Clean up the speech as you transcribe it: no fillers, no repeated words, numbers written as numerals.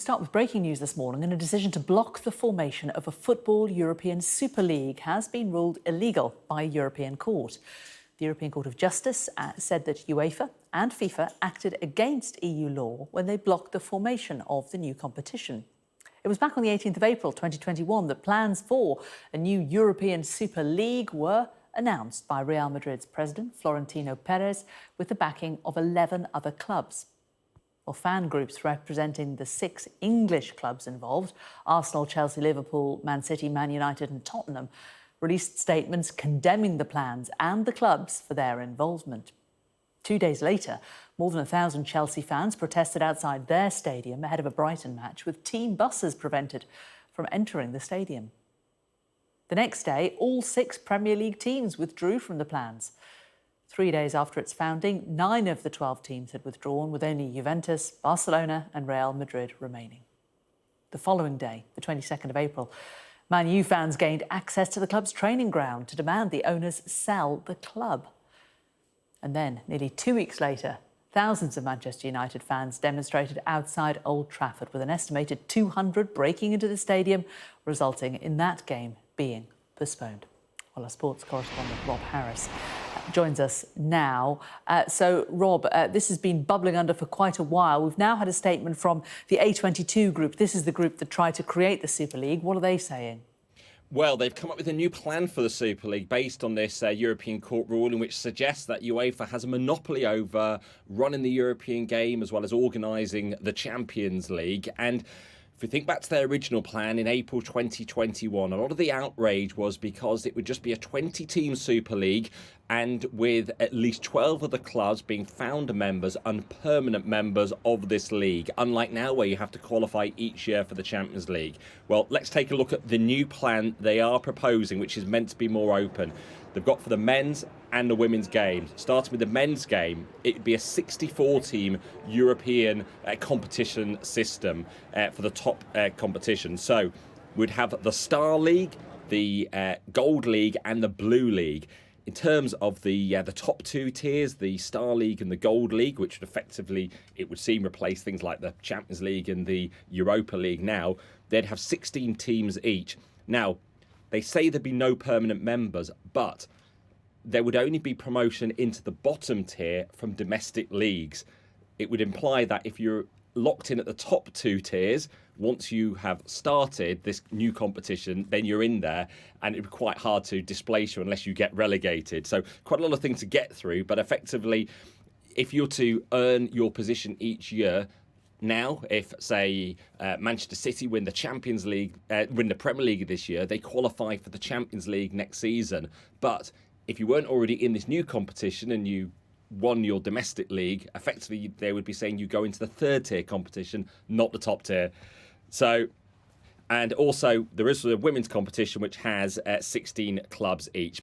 Start with breaking news this morning, and a decision to block the formation of a football European Super League has been ruled illegal by a European court. The European Court of Justice said that UEFA and FIFA acted against EU law when they blocked the formation of the new competition. It was back on the 18th of April 2021 that plans for a new European Super League were announced by Real Madrid's president, Florentino Perez, with the backing of 11 other clubs. Well, fan groups representing the 6 English clubs involved, Arsenal, Chelsea, Liverpool, Man City, Man United and Tottenham, released statements condemning the plans and the clubs for their involvement. 2 days later, more than 1,000 Chelsea fans protested outside their stadium ahead of a Brighton match, with team buses prevented from entering the stadium. The next day, all 6 Premier League teams withdrew from the plans. 3 days after its founding, 9 of the 12 teams had withdrawn, with only Juventus, Barcelona and Real Madrid remaining. The following day, the 22nd of April, Man U fans gained access to the club's training ground to demand the owners sell the club. And then, nearly 2 weeks later, thousands of Manchester United fans demonstrated outside Old Trafford, with an estimated 200 breaking into the stadium, resulting in that game being postponed. Well, our sports correspondent Rob Harris joins us now. So, Rob, this has been bubbling under for quite a while. We've now had a statement from the A22 group. This is the group that tried to create the Super League. What are they saying? Well, they've come up with a new plan for the Super League based on this European Court ruling, which suggests that UEFA has a monopoly over running the European game as well as organising the Champions League. And if we think back to their original plan in April 2021, a lot of the outrage was because it would just be a 20-team Super League, and with at least 12 of the clubs being founder members and permanent members of this league, unlike now where you have to qualify each year for the Champions League. Well, let's take a look at the new plan they are proposing, which is meant to be more open. They've got for the men's and the women's games. Starting with the men's game, it would be a 64-team European competition system for the top competition. So we'd have the Star League, the Gold League and the Blue League. In terms of the top 2 tiers, the Star League and the Gold League, which would effectively, it would seem, replace things like the Champions League and the Europa League now, they'd have 16 teams each. Now, they say there'd be no permanent members, but there would only be promotion into the bottom tier from domestic leagues. It would imply that if you're locked in at the top 2 tiers, once you have started this new competition, then you're in there, and it'd be quite hard to displace you unless you get relegated. So quite a lot of things to get through, but effectively, if you're to earn your position each year, now, if, say, Manchester City win the Champions League, win the Premier League this year, they qualify for the Champions League next season. But if you weren't already in this new competition and you won your domestic league, effectively they would be saying you go into the 3rd tier competition, not the top tier. So, and also there is a women's competition which has 16 clubs each.